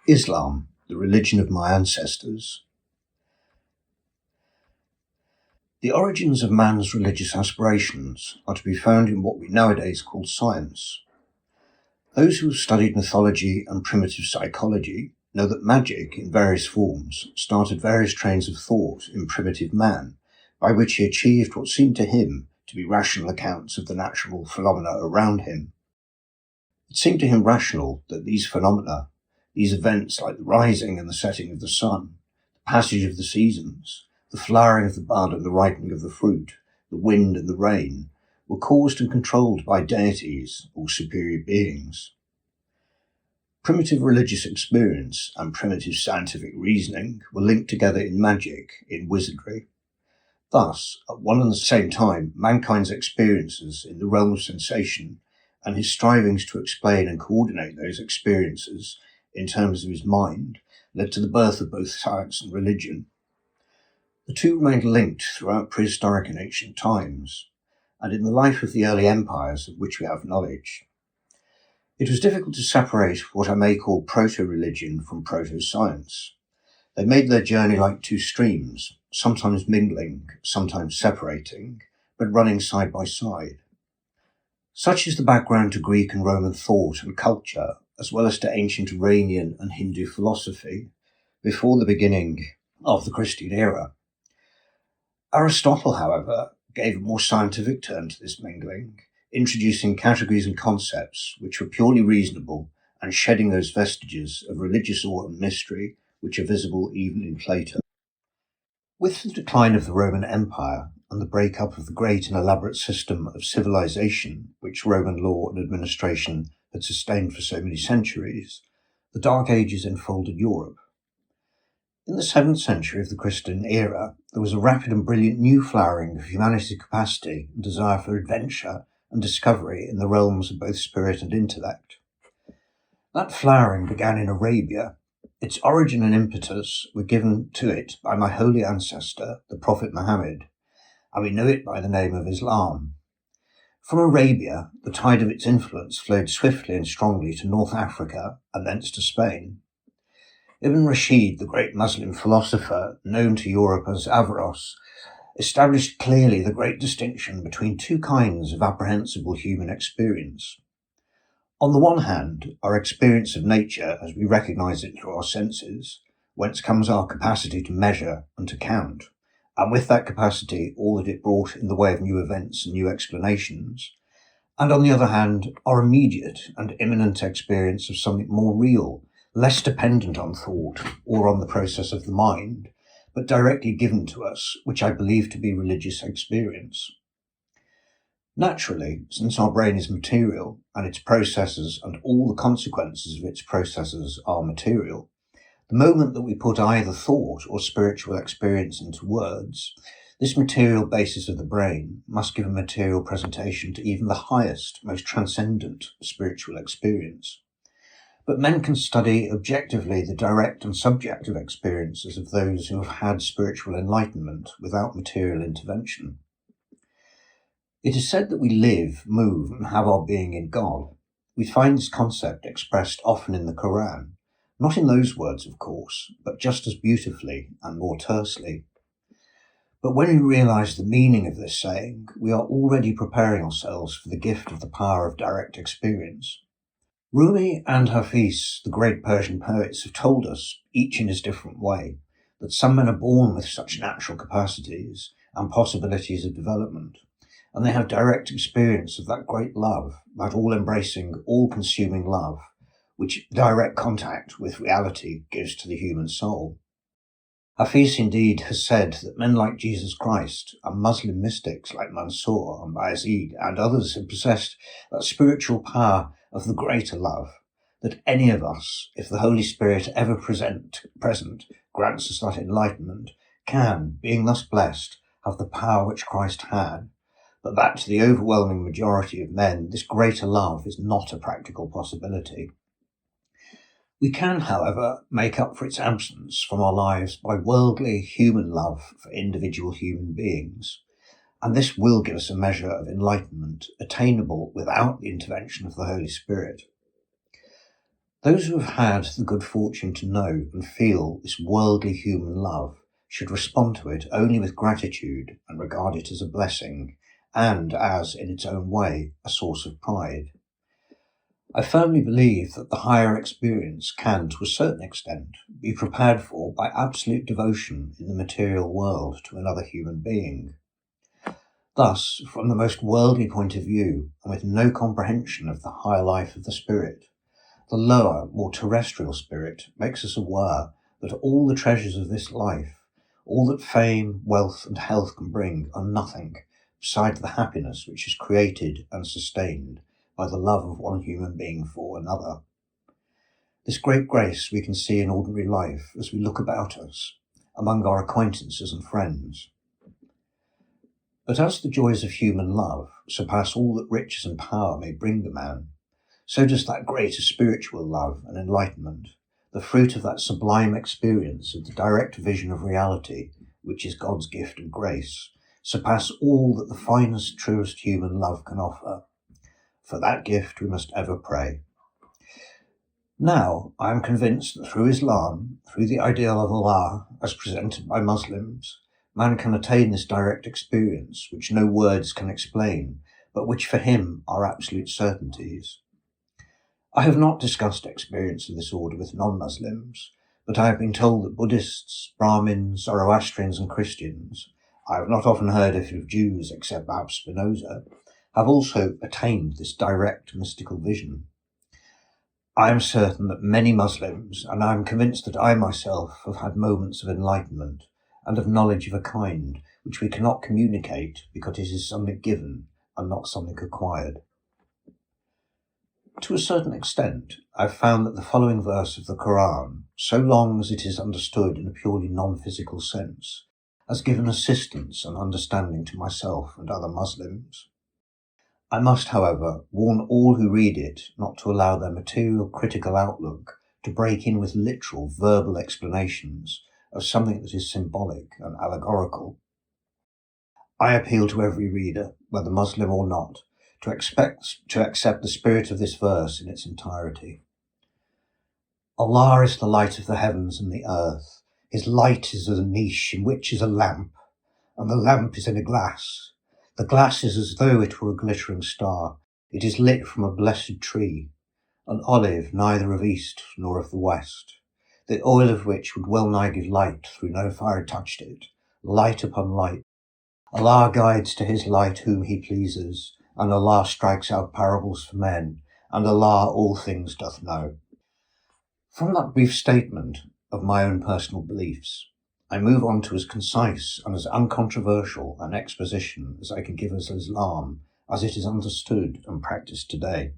Islam, the religion of my ancestors. The origins of man's religious aspirations are to be found in what we nowadays call science. Those who have studied mythology and primitive psychology know that magic in various forms started various trains of thought in primitive man, by which he achieved what seemed to him to be rational accounts of the natural phenomena around him. It seemed to him rational that these phenomena, these events like the rising and the setting of the sun, the passage of the seasons, the flowering of the bud and the ripening of the fruit, the wind and the rain, were caused and controlled by deities or superior beings. Primitive religious experience and primitive scientific reasoning were linked together in magic, in wizardry. Thus, at one and the same time, mankind's experiences in the realm of sensation and his strivings to explain and coordinate those experiences in terms of his mind led to the birth of both science and religion. The two remained linked throughout prehistoric and ancient times, and in the life of the early empires of which we have knowledge. It was difficult to separate what I may call proto-religion from proto-science. They made their journey like two streams, sometimes mingling, sometimes separating, but running side by side. Such is the background to Greek and Roman thought and culture, as well as to ancient Iranian and Hindu philosophy, before the beginning of the Christian era. Aristotle, however, gave a more scientific turn to this mingling, introducing categories and concepts which were purely reasonable and shedding those vestiges of religious awe and mystery which are visible even in Plato. With the decline of the Roman Empire and the breakup of the great and elaborate system of civilization which Roman law and administration had sustained for so many centuries, the Dark Ages enfolded Europe. In the 7th century of the Christian era, there was a rapid and brilliant new flowering of humanity's capacity and desire for adventure and discovery in the realms of both spirit and intellect. That flowering began in Arabia. Its origin and impetus were given to it by my holy ancestor, the Prophet Mahomed, and we know it by the name of Islam. From Arabia, the tide of its influence flowed swiftly and strongly to North Africa and thence to Spain. Ibn Rashid, the great Muslim philosopher, known to Europe as Averroes, established clearly the great distinction between two kinds of apprehensible human experience. On the one hand, our experience of nature as we recognize it through our senses, whence comes our capacity to measure and to count, and with that capacity all that it brought in the way of new events and new explanations, and on the other hand, our immediate and imminent experience of something more real, less dependent on thought or on the process of the mind, but directly given to us, which I believe to be religious experience. Naturally, since our brain is material and its processes and all the consequences of its processes are material, the moment that we put either thought or spiritual experience into words, this material basis of the brain must give a material presentation to even the highest, most transcendent spiritual experience. But men can study objectively the direct and subjective experiences of those who have had spiritual enlightenment without material intervention. It is said that we live, move, and have our being in God. We find this concept expressed often in the Quran, not in those words, of course, but just as beautifully and more tersely. But when we realize the meaning of this saying, we are already preparing ourselves for the gift of the power of direct experience. Rumi and Hafiz, the great Persian poets, have told us, each in his different way, that some men are born with such natural capacities and possibilities of development, and they have direct experience of that great love, that all-embracing, all-consuming love, which direct contact with reality gives to the human soul. Hafiz indeed has said that men like Jesus Christ and Muslim mystics like Mansour and Bayezid and others have possessed that spiritual power of the greater love, that any of us, if the Holy Spirit ever present grants us that enlightenment, can, being thus blessed, have the power which Christ had, but that to the overwhelming majority of men this greater love is not a practical possibility. We can, however, make up for its absence from our lives by worldly human love for individual human beings, and this will give us a measure of enlightenment attainable without the intervention of the Holy Spirit. Those who have had the good fortune to know and feel this worldly human love should respond to it only with gratitude and regard it as a blessing and as, in its own way, a source of pride. I firmly believe that the higher experience can, to a certain extent, be prepared for by absolute devotion in the material world to another human being. Thus, from the most worldly point of view, and with no comprehension of the higher life of the spirit, the lower, more terrestrial spirit makes us aware that all the treasures of this life, all that fame, wealth, and health can bring, are nothing beside the happiness which is created and sustained by the love of one human being for another. This great grace we can see in ordinary life as we look about us, among our acquaintances and friends. But as the joys of human love surpass all that riches and power may bring the man, so does that greater spiritual love and enlightenment, the fruit of that sublime experience of the direct vision of reality, which is God's gift and grace, surpass all that the finest, truest human love can offer. For that gift we must ever pray. Now, I am convinced that through Islam, through the ideal of Allah as presented by Muslims, man can attain this direct experience which no words can explain, but which for him are absolute certainties. I have not discussed experience of this order with non-Muslims, but I have been told that Buddhists, Brahmins, Zoroastrians and Christians, I have not often heard of Jews except perhaps Spinoza, have also attained this direct mystical vision. I am certain that many Muslims, and I am convinced that I myself have had moments of enlightenment and of knowledge of a kind which we cannot communicate because it is something given and not something acquired. To a certain extent, I have found that the following verse of the Quran, so long as it is understood in a purely non-physical sense, has given assistance and understanding to myself and other Muslims. I must, however, warn all who read it not to allow their material critical outlook to break in with literal verbal explanations of something that is symbolic and allegorical. I appeal to every reader, whether Muslim or not, to accept the spirit of this verse in its entirety. Allah is the light of the heavens and the earth. His light is a niche in which is a lamp, and the lamp is in a glass. The glass is as though it were a glittering star. It is lit from a blessed tree, an olive neither of east nor of the west, the oil of which would well nigh give light through no fire touched it, light upon light. Allah guides to his light whom he pleases, and Allah strikes out parables for men, and Allah all things doth know. From that brief statement of my own personal beliefs, I move on to as concise and as uncontroversial an exposition as I can give as Islam as it is understood and practiced today.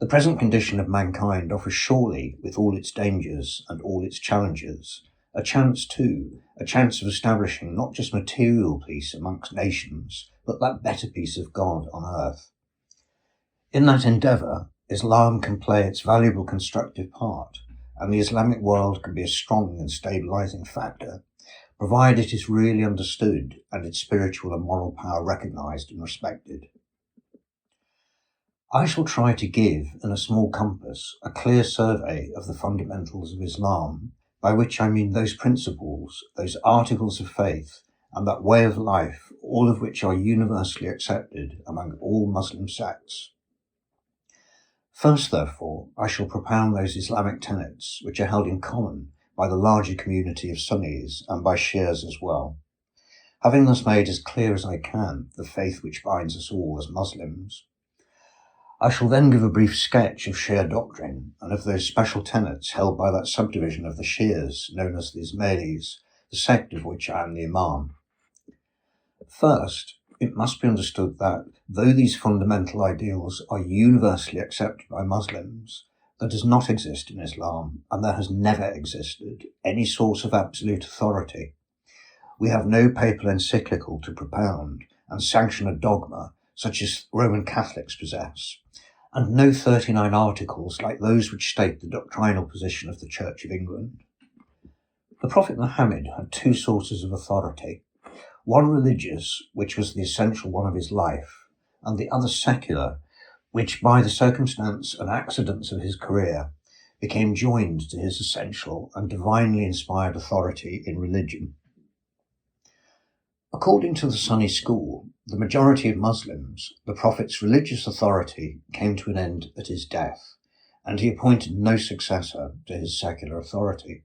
The present condition of mankind offers surely, with all its dangers and all its challenges, a chance of establishing not just material peace amongst nations, but that better peace of God on earth. In that endeavour, Islam can play its valuable constructive part, and the Islamic world can be a strong and stabilising factor, provided it is really understood and its spiritual and moral power recognised and respected. I shall try to give, in a small compass, a clear survey of the fundamentals of Islam, by which I mean those principles, those articles of faith, and that way of life, all of which are universally accepted among all Muslim sects. First, therefore, I shall propound those Islamic tenets which are held in common by the larger community of Sunnis and by Shias as well, having thus made as clear as I can the faith which binds us all as Muslims. I shall then give a brief sketch of Shia doctrine and of those special tenets held by that subdivision of the Shias known as the Ismailis, the sect of which I am the Imam. First, it must be understood that, though these fundamental ideals are universally accepted by Muslims, there does not exist in Islam, and there has never existed, any source of absolute authority. We have no papal encyclical to propound and sanction a dogma such as Roman Catholics possess, and no 39 articles like those which state the doctrinal position of the Church of England. The Prophet Mahomed had two sources of authority, one religious, which was the essential one of his life, and the other secular, which by the circumstance and accidents of his career became joined to his essential and divinely inspired authority in religion. According to the Sunni school, the majority of Muslims, the Prophet's religious authority came to an end at his death, and he appointed no successor to his secular authority.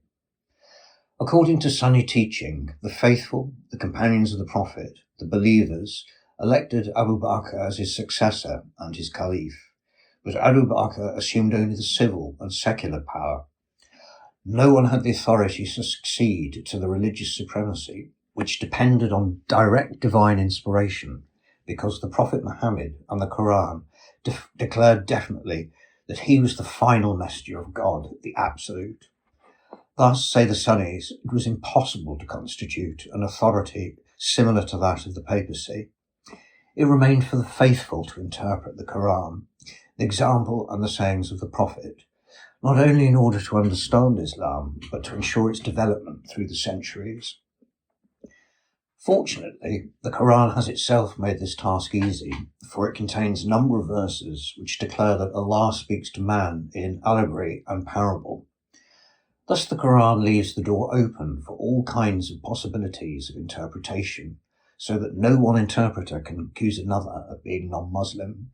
According to Sunni teaching, the faithful, the companions of the Prophet, the believers, elected Abu Bakr as his successor and his caliph, but Abu Bakr assumed only the civil and secular power. No one had the authority to succeed to the religious supremacy, which depended on direct divine inspiration, because the Prophet Mahomed and the Quran declared definitely that he was the final messenger of God, the Absolute. Thus, say the Sunnis, it was impossible to constitute an authority similar to that of the papacy. It remained for the faithful to interpret the Quran, the example and the sayings of the Prophet, not only in order to understand Islam, but to ensure its development through the centuries. Fortunately, the Quran has itself made this task easy, for it contains a number of verses which declare that Allah speaks to man in allegory and parable. Thus the Quran leaves the door open for all kinds of possibilities of interpretation, so that no one interpreter can accuse another of being non-Muslim.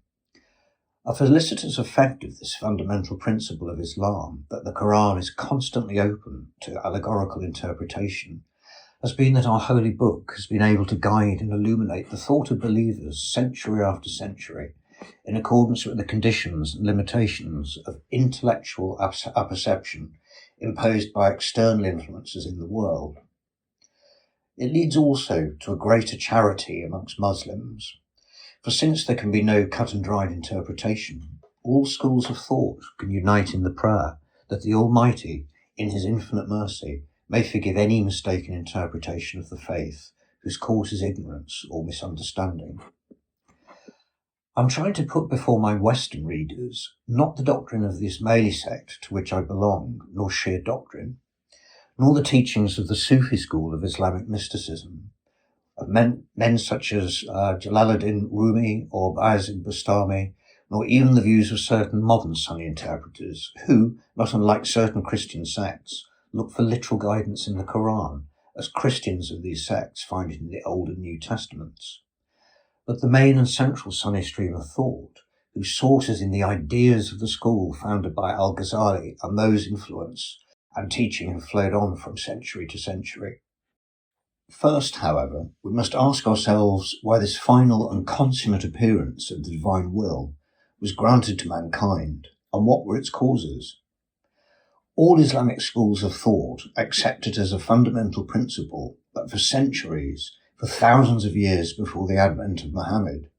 A felicitous effect of this fundamental principle of Islam, that the Quran is constantly open to allegorical interpretation, has been that our holy book has been able to guide and illuminate the thought of believers century after century, in accordance with the conditions and limitations of intellectual apperception imposed by external influences in the world. It leads also to a greater charity amongst Muslims, for since there can be no cut-and-dried interpretation, all schools of thought can unite in the prayer that the Almighty, in his infinite mercy, may forgive any mistaken interpretation of the faith whose cause is ignorance or misunderstanding. I'm trying to put before my Western readers not the doctrine of the Ismaili sect to which I belong, nor Shia doctrine, nor the teachings of the Sufi school of Islamic mysticism, of men such as Jalaluddin Rumi or Bayezid Bustami, nor even the views of certain modern Sunni interpreters who, not unlike certain Christian sects, look for literal guidance in the Quran, as Christians of these sects find it in the Old and New Testaments. But the main and central Sunni stream of thought, whose source is in the ideas of the school founded by Al-Ghazali and those influence and teaching have flowed on from century to century. First, however, we must ask ourselves why this final and consummate appearance of the divine will was granted to mankind, and what were its causes. All Islamic schools of thought accept it as a fundamental principle that for centuries, for thousands of years before the advent of Muhammad,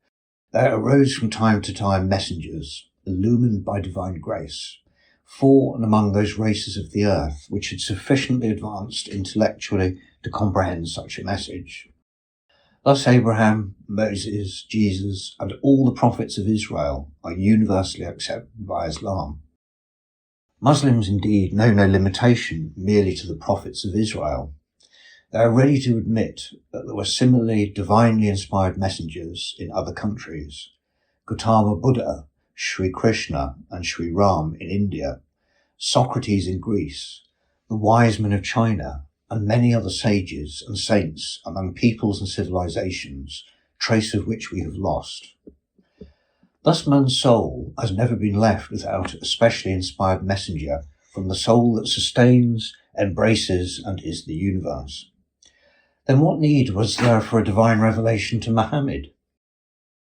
there arose from time to time messengers, illumined by divine grace, for and among those races of the earth which had sufficiently advanced intellectually to comprehend such a message. Thus Abraham, Moses, Jesus, and all the prophets of Israel are universally accepted by Islam. Muslims indeed know no limitation merely to the prophets of Israel. They are ready to admit that there were similarly divinely inspired messengers in other countries. Gautama Buddha, Sri Krishna and Sri Ram in India, Socrates in Greece, the wise men of China, and many other sages and saints among peoples and civilizations, trace of which we have lost. Thus man's soul has never been left without a specially inspired messenger from the soul that sustains, embraces, and is the universe. Then what need was there for a divine revelation to Muhammad?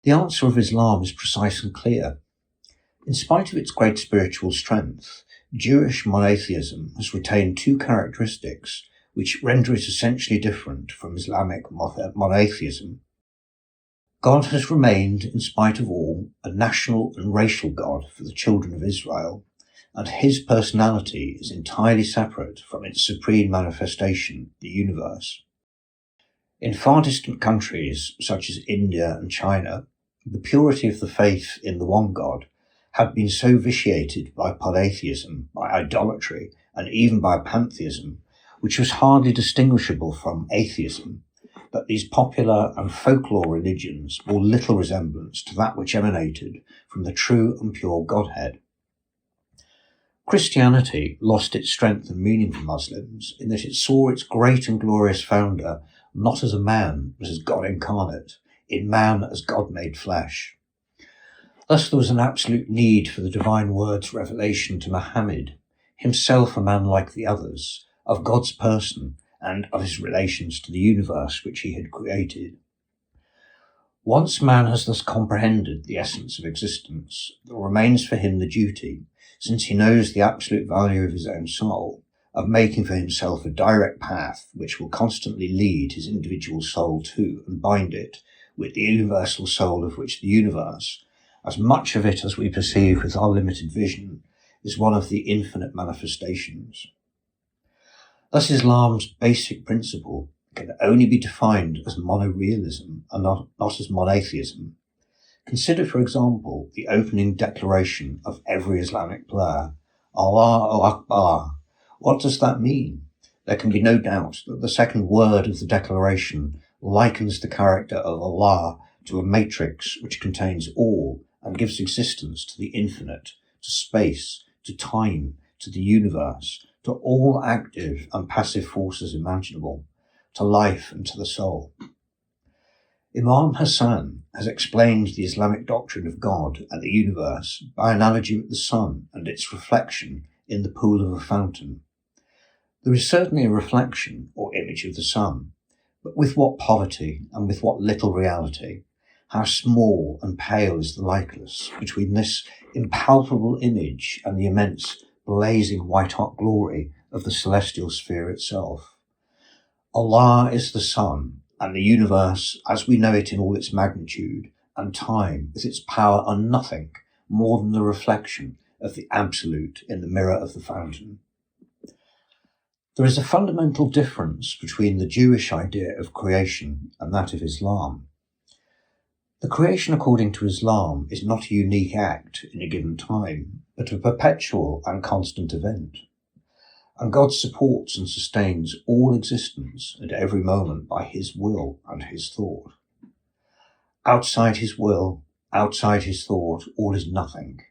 The answer of Islam is precise and clear. In spite of its great spiritual strength, Jewish monotheism has retained two characteristics which render it essentially different from Islamic monotheism. God has remained, in spite of all, a national and racial God for the children of Israel, and his personality is entirely separate from its supreme manifestation, the universe. In far distant countries, such as India and China, the purity of the faith in the one God had been so vitiated by polytheism, by idolatry, and even by pantheism, which was hardly distinguishable from atheism, that these popular and folklore religions bore little resemblance to that which emanated from the true and pure Godhead. Christianity lost its strength and meaning for Muslims in that it saw its great and glorious founder not as a man, but as God incarnate, in man as God made flesh. Thus there was an absolute need for the divine word's revelation to Mahomed, himself a man like the others, of God's person and of his relations to the universe which he had created. Once man has thus comprehended the essence of existence, there remains for him the duty, since he knows the absolute value of his own soul, of making for himself a direct path which will constantly lead his individual soul to and bind it with the universal soul of which the universe, as much of it as we perceive with our limited vision, is one of the infinite manifestations. Thus Islam's basic principle can only be defined as monorealism and not as monotheism. Consider, for example, the opening declaration of every Islamic prayer, Allahu Akbar. What does that mean? There can be no doubt that the second word of the declaration likens the character of Allah to a matrix which contains all and gives existence to the infinite, to space, to time, to the universe, to all active and passive forces imaginable, to life and to the soul. Imam Hassan has explained the Islamic doctrine of God and the universe by analogy with the sun and its reflection in the pool of a fountain. There is certainly a reflection or image of the sun, but with what poverty and with what little reality, how small and pale is the likeness between this impalpable image and the immense blazing white-hot glory of the celestial sphere itself. Allah is the sun, and the universe, as we know it in all its magnitude, and time, with its power, are nothing more than the reflection of the absolute in the mirror of the fountain. There is a fundamental difference between the Jewish idea of creation and that of Islam. The creation according to Islam is not a unique act in a given time, but a perpetual and constant event. And God supports and sustains all existence at every moment by his will and his thought. Outside his will, outside his thought, all is nothing,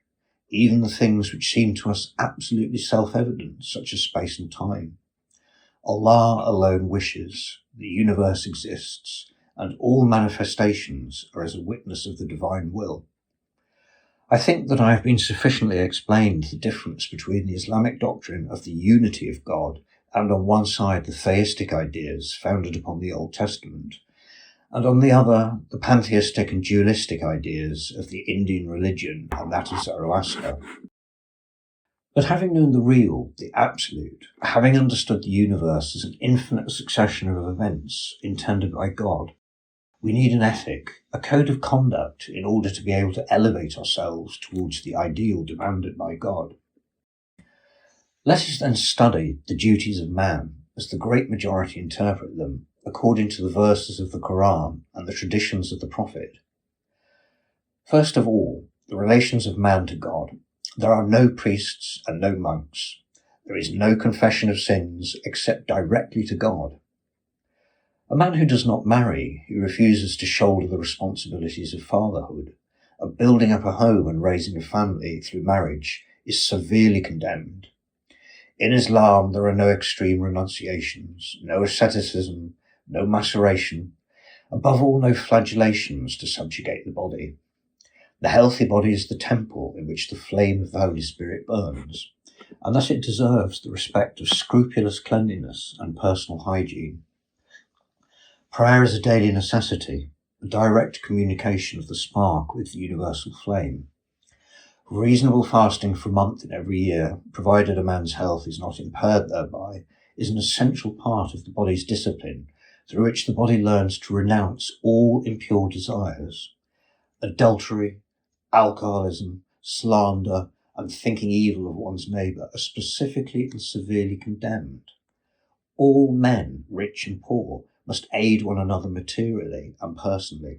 even the things which seem to us absolutely self-evident, such as space and time. Allah alone wishes, the universe exists, and all manifestations are as a witness of the divine will. I think that I have been sufficiently explained the difference between the Islamic doctrine of the unity of God and on one side the theistic ideas founded upon the Old Testament, and on the other the pantheistic and dualistic ideas of the Indian religion and that of Zoroaster. But having known the real, the absolute, having understood the universe as an infinite succession of events intended by God, we need an ethic, a code of conduct, in order to be able to elevate ourselves towards the ideal demanded by God. Let us then study the duties of man, as the great majority interpret them, according to the verses of the Quran and the traditions of the Prophet. First of all, the relations of man to God. There are no priests and no monks. There is no confession of sins except directly to God. A man who does not marry, who refuses to shoulder the responsibilities of fatherhood, of building up a home and raising a family through marriage, is severely condemned. In Islam, there are no extreme renunciations, no asceticism, no maceration, above all, no flagellations to subjugate the body. The healthy body is the temple in which the flame of the Holy Spirit burns, and thus it deserves the respect of scrupulous cleanliness and personal hygiene. Prayer is a daily necessity, a direct communication of the spark with the universal flame. Reasonable fasting for a month in every year, provided a man's health is not impaired thereby, is an essential part of the body's discipline, through which the body learns to renounce all impure desires. Adultery, alcoholism, slander, and thinking evil of one's neighbour are specifically and severely condemned. All men, rich and poor, must aid one another materially and personally.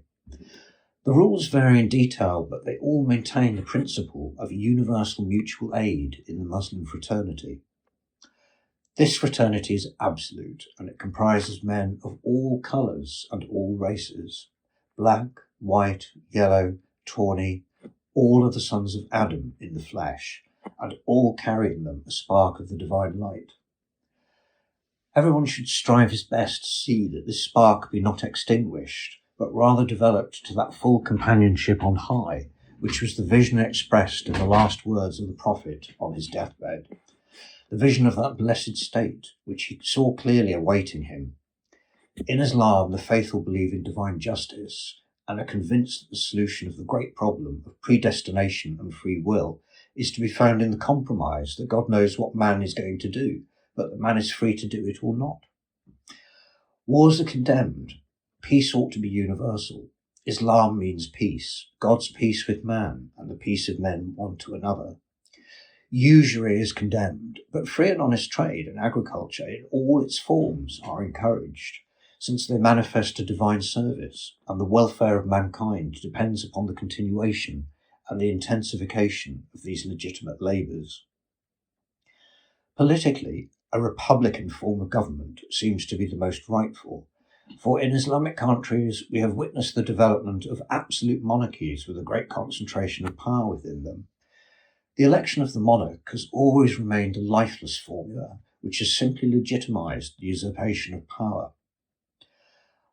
The rules vary in detail, but they all maintain the principle of universal mutual aid in the Muslim fraternity. This fraternity is absolute, and it comprises men of all colours and all races, black, white, yellow, tawny, all are the sons of Adam in the flesh, and all carry in them a spark of the divine light. Everyone should strive his best to see that this spark be not extinguished, but rather developed to that full companionship on high, which was the vision expressed in the last words of the Prophet on his deathbed, the vision of that blessed state which he saw clearly awaiting him. In Islam, the faithful believe in divine justice and are convinced that the solution of the great problem of predestination and free will is to be found in the compromise that God knows what man is going to do, but that man is free to do it or not. Wars are condemned. Peace ought to be universal. Islam means peace, God's peace with man and the peace of men one to another. Usury is condemned, but free and honest trade and agriculture in all its forms are encouraged, since they manifest a divine service, and the welfare of mankind depends upon the continuation and the intensification of these legitimate labours. Politically, a republican form of government seems to be the most rightful, for in Islamic countries we have witnessed the development of absolute monarchies with a great concentration of power within them. The election of the monarch has always remained a lifeless formula, which has simply legitimised the usurpation of power.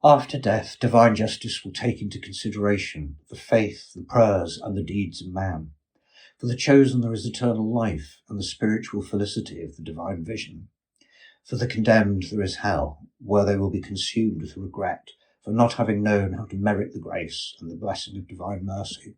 After death, divine justice will take into consideration the faith, the prayers, and the deeds of man. For the chosen there is eternal life and the spiritual felicity of the divine vision. For the condemned there is hell, where they will be consumed with regret for not having known how to merit the grace and the blessing of divine mercy.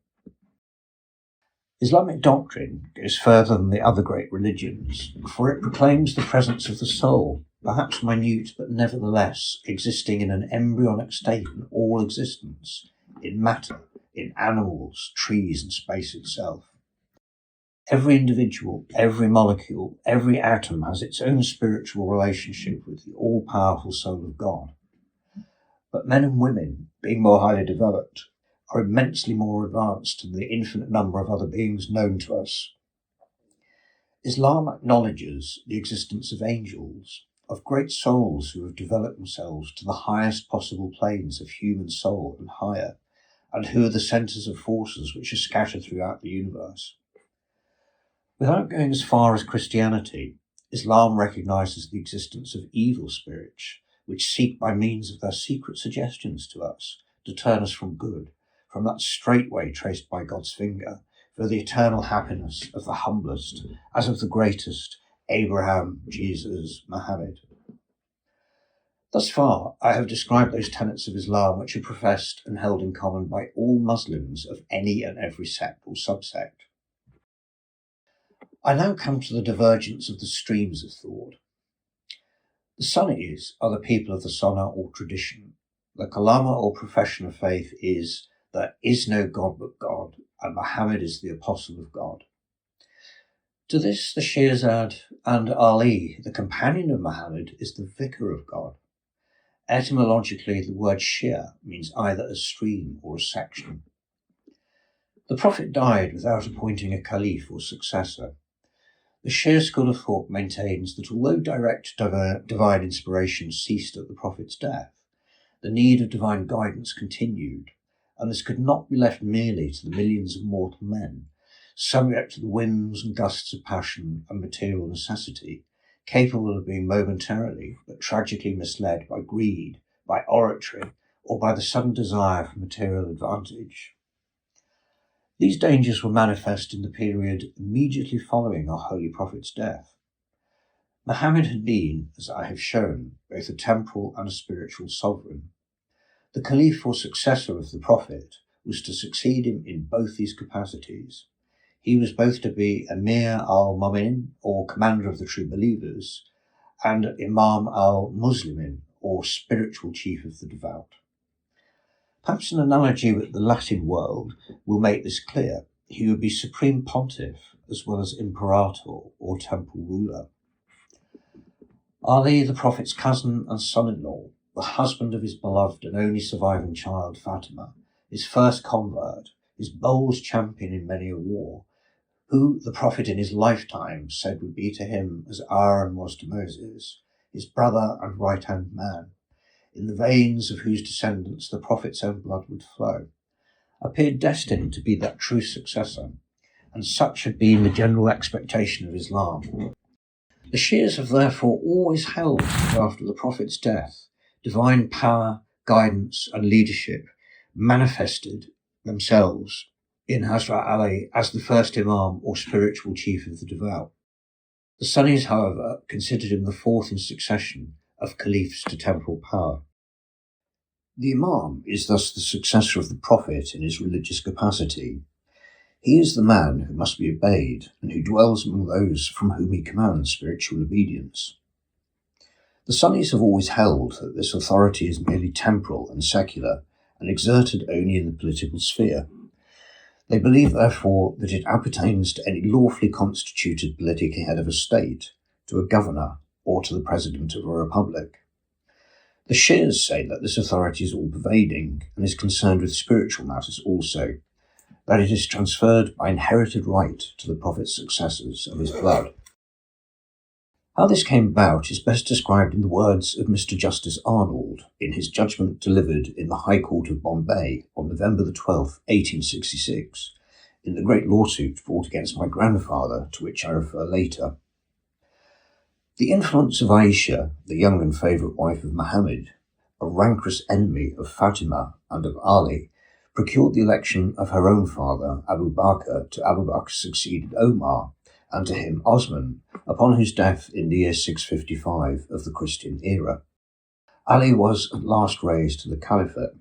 Islamic doctrine goes further than the other great religions, for it proclaims the presence of the soul, perhaps minute but nevertheless existing in an embryonic state in all existence, in matter, in animals, trees, and space itself. Every individual, every molecule, every atom has its own spiritual relationship with the all-powerful soul of God. But men and women, being more highly developed, are immensely more advanced than the infinite number of other beings known to us. Islam acknowledges the existence of angels, of great souls who have developed themselves to the highest possible planes of human soul and higher, and who are the centres of forces which are scattered throughout the universe. Without going as far as Christianity, Islam recognises the existence of evil spirits, which seek by means of their secret suggestions to us to turn us from good, from that straight way traced by God's finger, for the eternal happiness of the humblest, as of the greatest, Abraham, Jesus, Mohammed. Thus far, I have described those tenets of Islam which are professed and held in common by all Muslims of any and every sect or subsect. I now come to the divergence of the streams of thought. The Sunnis are the people of the Sunnah or tradition. The Kalama or profession of faith is there is no God but God, and Muhammad is the apostle of God. To this the Shias add, and Ali, the companion of Muhammad, is the vicar of God. Etymologically, the word Shia means either a stream or a section. The Prophet died without appointing a caliph or successor. The Shia school of thought maintains that although direct divine inspiration ceased at the Prophet's death, the need of divine guidance continued, and this could not be left merely to the millions of mortal men, subject to the whims and gusts of passion and material necessity, capable of being momentarily but tragically misled by greed, by oratory, or by the sudden desire for material advantage. These dangers were manifest in the period immediately following our Holy Prophet's death. Muhammad had been, as I have shown, both a temporal and a spiritual sovereign. The Caliph or successor of the Prophet was to succeed him in both these capacities. He was both to be Emir al-Mu'minin, or commander of the true believers, and Imam al-Muslimin, or spiritual chief of the devout. Perhaps an analogy with the Latin world will make this clear. He would be supreme pontiff as well as imperator or temporal ruler. Ali, the Prophet's cousin and son-in-law, the husband of his beloved and only surviving child Fatima, his first convert, his bold champion in many a war, who the Prophet in his lifetime said would be to him as Aaron was to Moses, his brother and right-hand man, in the veins of whose descendants the Prophet's own blood would flow. appeared destined to be that true successor, and such had been the general expectation of Islam. The Shias have therefore always held that after the Prophet's death, divine power, guidance, and leadership manifested themselves in Hazrat Ali as the first Imam or spiritual chief of the devout. The Sunnis, however, considered him the fourth in succession of caliphs to temporal power. The Imam is thus the successor of the Prophet in his religious capacity. He is the man who must be obeyed and who dwells among those from whom he commands spiritual obedience. The Sunnis have always held that this authority is merely temporal and secular and exerted only in the political sphere. They believe, therefore, that it appertains to any lawfully constituted political head of a state, to a governor, or to the president of a republic. The Shias say that this authority is all-pervading and is concerned with spiritual matters also, that it is transferred by inherited right to the Prophet's successors of his blood. How this came about is best described in the words of Mr. Justice Arnold in his judgment delivered in the High Court of Bombay on November the 12th, 1866, in the great lawsuit brought against my grandfather, to which I refer later. The influence of Aisha, the young and favourite wife of Mahomed, a rancorous enemy of Fatima and of Ali, procured the election of her own father, Abu Bakr, to Abu Bakr succeeded Omar, and to him Osman, upon whose death in the year 655 of the Christian era. Ali was at last raised to the caliphate.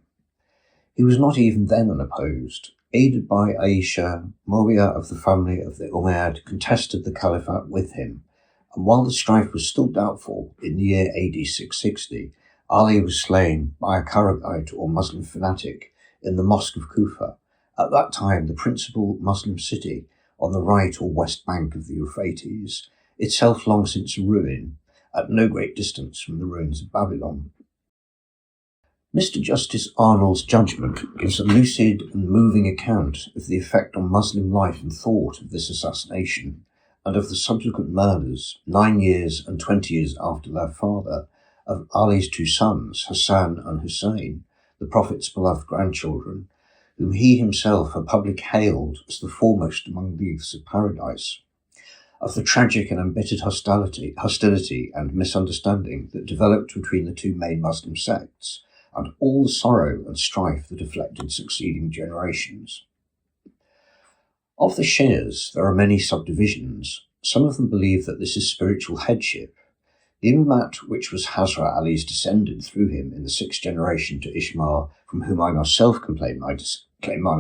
He was not even then unopposed. Aided by Aisha, Muawiyah of the family of the Umayyad contested the caliphate with him, and while the strife was still doubtful, in the year AD 660, Ali was slain by a Karaite or Muslim fanatic in the Mosque of Kufa, at that time the principal Muslim city on the right or west bank of the Euphrates, itself long since a ruin, at no great distance from the ruins of Babylon. Mr. Justice Arnold's judgment gives a lucid and moving account of the effect on Muslim life and thought of this assassination, and of the subsequent murders, 9 years and 20 years after their father, of Ali's two sons, Hassan and Hussein, the Prophet's beloved grandchildren, whom he himself had publicly hailed as the foremost among the youths of paradise, of the tragic and embittered hostility and misunderstanding that developed between the two main Muslim sects, and all the sorrow and strife that afflicted succeeding generations. Of the Shias, there are many subdivisions. Some of them believe that this is spiritual headship. The Imamate, which was Hazrat Ali's descendant through him in the 6th generation to Ishmael, from whom I myself claim my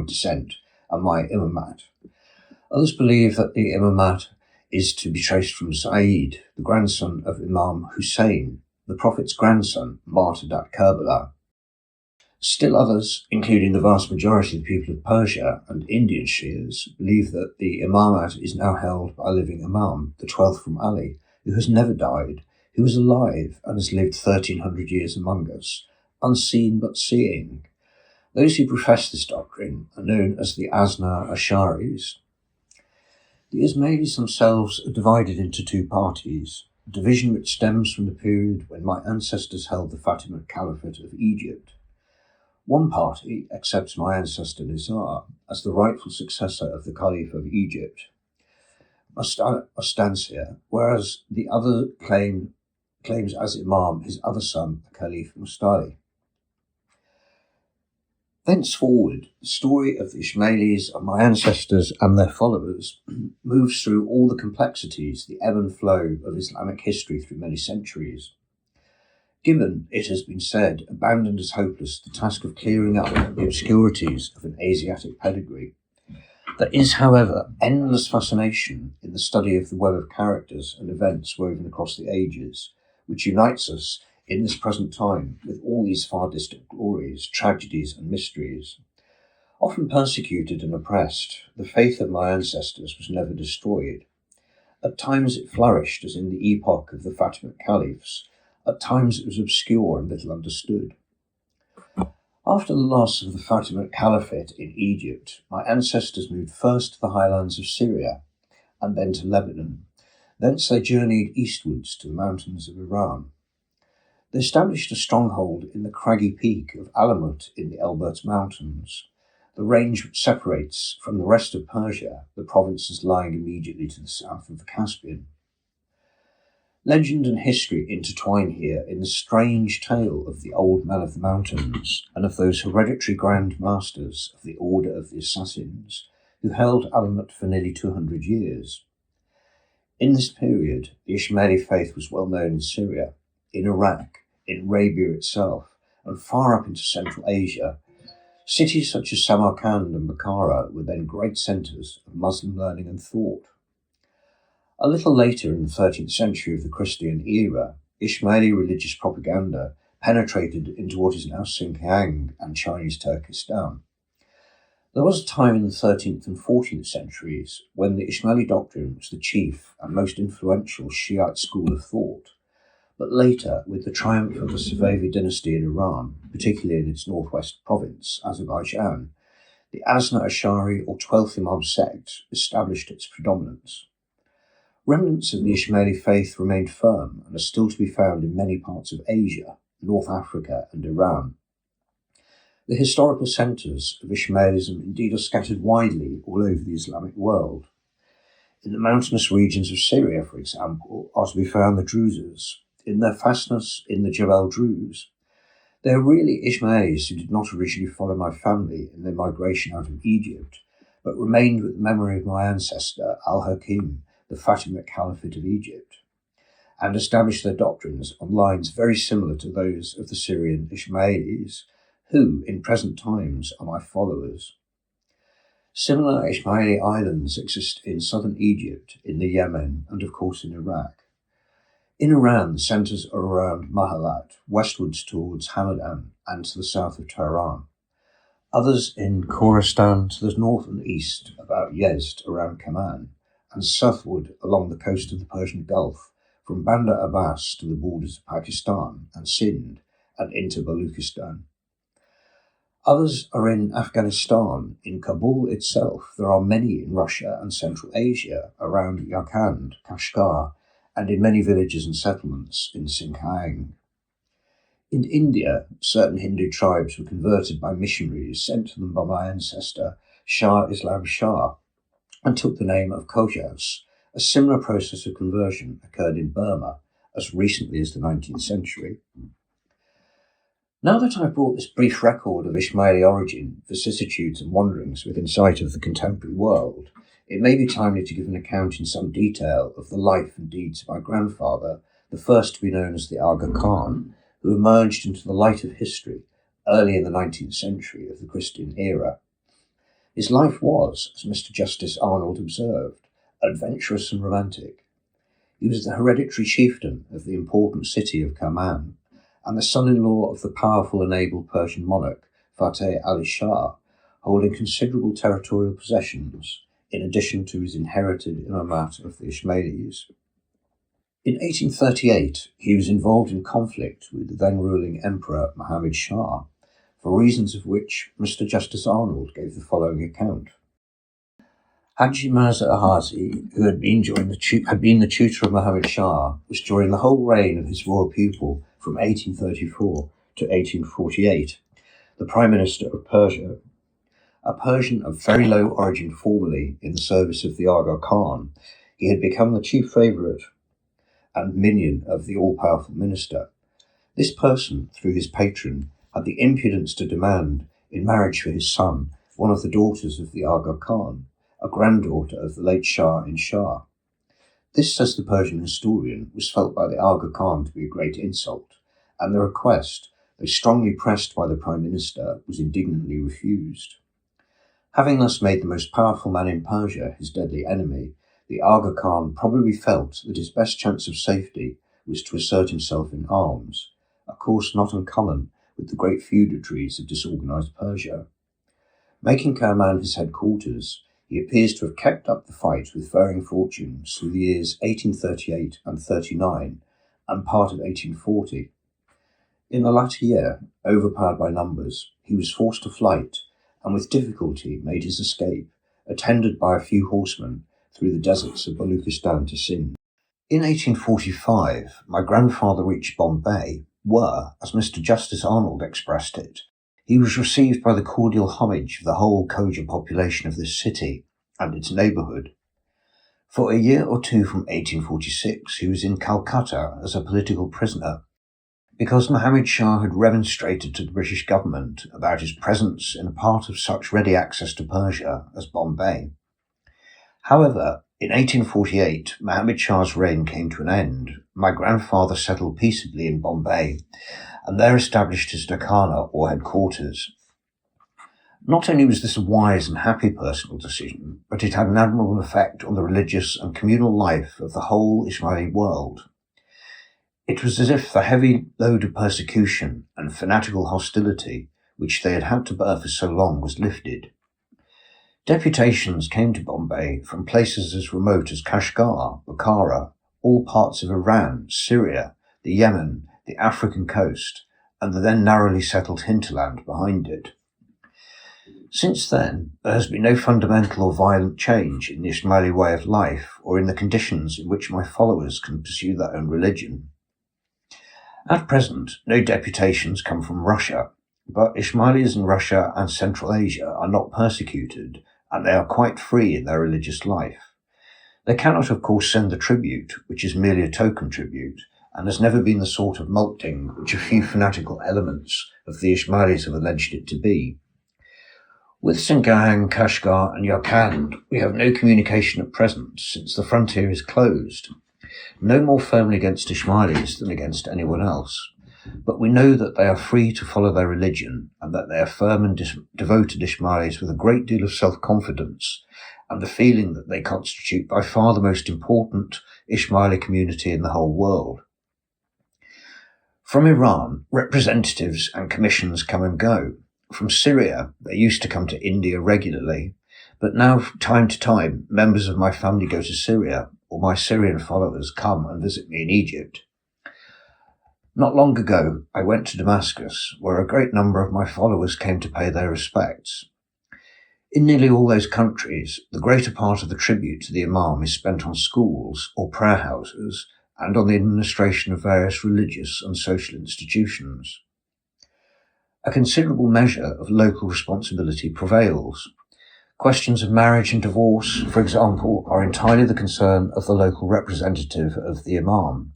descent, and my Imamate. Others believe that the Imamate is to be traced from Zayd, the grandson of Imam Hussein, the Prophet's grandson, martyred at Karbala. Still others, including the vast majority of the people of Persia and Indian Shias, believe that the Imamate is now held by a living Imam, the 12th from Ali, who has never died, who is alive and has lived 1300 years among us, unseen but seeing. Those who profess this doctrine are known as the Asna Asharis. The Ismailis themselves are divided into two parties, a division which stems from the period when my ancestors held the Fatimid Caliphate of Egypt. One party accepts my ancestor Nizar as the rightful successor of the Caliph of Egypt, Mustansir, whereas the other claims as Imam his other son, the Caliph Mustali. Thenceforward, the story of the Ismailis and my ancestors and their followers moves through all the complexities, the ebb and flow of Islamic history through many centuries. Given, it has been said, abandoned as hopeless the task of clearing up the obscurities of an Asiatic pedigree. There is, however, endless fascination in the study of the web of characters and events woven across the ages, which unites us in this present time with all these far distant glories, tragedies and mysteries. Often persecuted and oppressed, the faith of my ancestors was never destroyed. At times it flourished as in the epoch of the Fatimid Caliphs, at times it was obscure and little understood. After the loss of the Fatimid Caliphate in Egypt, my ancestors moved first to the highlands of Syria and then to Lebanon. Thence they journeyed eastwards to the mountains of Iran. They established a stronghold in the craggy peak of Alamut in the Elburz Mountains. the range which separates from the rest of Persia the provinces lying immediately to the south of the Caspian. Legend and history intertwine here in the strange tale of the Old Man of the Mountains and of those hereditary Grand Masters of the Order of the Assassins who held Alamein for nearly 200 years. In this period, the Ismaili faith was well known in Syria, in Iraq, in Arabia itself, and far up into Central Asia. Cities such as Samarkand and Bukhara were then great centres of Muslim learning and thought. A little later in the 13th century of the Christian era, Ismaili religious propaganda penetrated into what is now Xinjiang and Chinese Turkestan. There was a time in the 13th and 14th centuries when the Ismaili doctrine was the chief and most influential Shiite school of thought, but later, with the triumph of the Safavid dynasty in Iran, particularly in its northwest province, Azerbaijan, the Asna Ash'ari or 12th Imam sect established its predominance. Remnants of the Ismaili faith remained firm and are still to be found in many parts of Asia, North Africa and Iran. The historical centres of Ismailism indeed are scattered widely all over the Islamic world. In the mountainous regions of Syria, for example, are to be found the Druzes. In their fastness in the Jebel Druz, they are really Ismailis who did not originally follow my family in their migration out of Egypt, but remained with the memory of my ancestor Al-Hakim, the Fatimid Caliphate of Egypt, and established their doctrines on lines very similar to those of the Syrian Ismailis, who, in present times, are my followers. Similar Ismaili islands exist in southern Egypt, in the Yemen, and of course in Iraq. In Iran, the centres are around Mahalat, westwards towards Hamadan, and to the south of Tehran. Others in Khorasan to the north and east, about Yezd, around Kaman, and southward along the coast of the Persian Gulf, from Bandar Abbas to the borders of Pakistan and Sindh, and into Baluchistan. Others are in Afghanistan. In Kabul itself, there are many in Russia and Central Asia, around Yarkand, Kashgar, and in many villages and settlements in Xinjiang. In India, certain Hindu tribes were converted by missionaries sent to them by my ancestor, Shah Islam Shah, and took the name of Khojas. A similar process of conversion occurred in Burma as recently as the 19th century. Now that I've brought this brief record of Ismaili origin, vicissitudes and wanderings within sight of the contemporary world, it may be timely to give an account in some detail of the life and deeds of my grandfather, the first to be known as the Aga Khan, who emerged into the light of history early in the 19th century of the Christian era. His life was, as Mr. Justice Arnold observed, adventurous and romantic. He was the hereditary chieftain of the important city of Kaman, and the son-in-law of the powerful and able Persian monarch, Fateh Ali Shah, holding considerable territorial possessions, in addition to his inherited imamat of the Ismailis. In 1838, he was involved in conflict with the then-ruling Emperor Mohammed Shah, for reasons of which Mr. Justice Arnold gave the following account. Haji Mirza Ahazi, who had been the tutor of Mohammed Shah, was during the whole reign of his royal pupil from 1834 to 1848, the Prime Minister of Persia. A Persian of very low origin formerly in the service of the Aga Khan, he had become the chief favourite and minion of the all-powerful minister. This person, through his patron, had the impudence to demand, in marriage for his son, one of the daughters of the Aga Khan, a granddaughter of the late Shah in Shah. This, says the Persian historian, was felt by the Aga Khan to be a great insult, and the request, though strongly pressed by the Prime Minister, was indignantly refused. Having thus made the most powerful man in Persia his deadly enemy, the Aga Khan probably felt that his best chance of safety was to assert himself in arms, a course not uncommon with the great feudatories of disorganized Persia. Making Kerman his headquarters, he appears to have kept up the fight with varying fortunes through the years 1838 and 39 and part of 1840. In the latter year, overpowered by numbers, he was forced to flight and with difficulty made his escape, attended by a few horsemen, through the deserts of Baluchistan to Sindh. In 1845, my grandfather reached Bombay, where, as Mr. Justice Arnold expressed it, He was received by the cordial homage of the whole Khoja population of this city and its neighbourhood. For a year or two from 1846 he was in Calcutta as a political prisoner, because Mohammed Shah had remonstrated to the British government about his presence in a part of such ready access to Persia as Bombay. However, in 1848, Mohammed Shah's reign came to an end. My grandfather settled peaceably in Bombay, and there established his Dakana, or headquarters. Not only was this a wise and happy personal decision, but it had an admirable effect on the religious and communal life of the whole Ismaili world. It was as if the heavy load of persecution and fanatical hostility which they had had to bear for so long was lifted. Deputations came to Bombay from places as remote as Kashgar, Bukhara, all parts of Iran, Syria, the Yemen, the African coast, and the then narrowly settled hinterland behind it. Since then, there has been no fundamental or violent change in the Ismaili way of life or in the conditions in which my followers can pursue their own religion. At present, no deputations come from Russia, but Ismailis in Russia and Central Asia are not persecuted, and they are quite free in their religious life. They cannot, of course, send the tribute, which is merely a token tribute, and has never been the sort of mulcting which a few fanatical elements of the Ismailis have alleged it to be. With Singahang, Kashgar and Yarkand, we have no communication at present, since the frontier is closed, no more firmly against Ismailis than against anyone else. But we know that they are free to follow their religion, and that they are firm and devoted Ismailis with a great deal of self-confidence, and the feeling that they constitute by far the most important Ismaili community in the whole world. From Iran, representatives and commissions come and go. From Syria, they used to come to India regularly, but now from time to time members of my family go to Syria, or my Syrian followers come and visit me in Egypt. Not long ago, I went to Damascus, where a great number of my followers came to pay their respects. In nearly all those countries, the greater part of the tribute to the Imam is spent on schools or prayer houses and on the administration of various religious and social institutions. A considerable measure of local responsibility prevails. Questions of marriage and divorce, for example, are entirely the concern of the local representative of the Imam.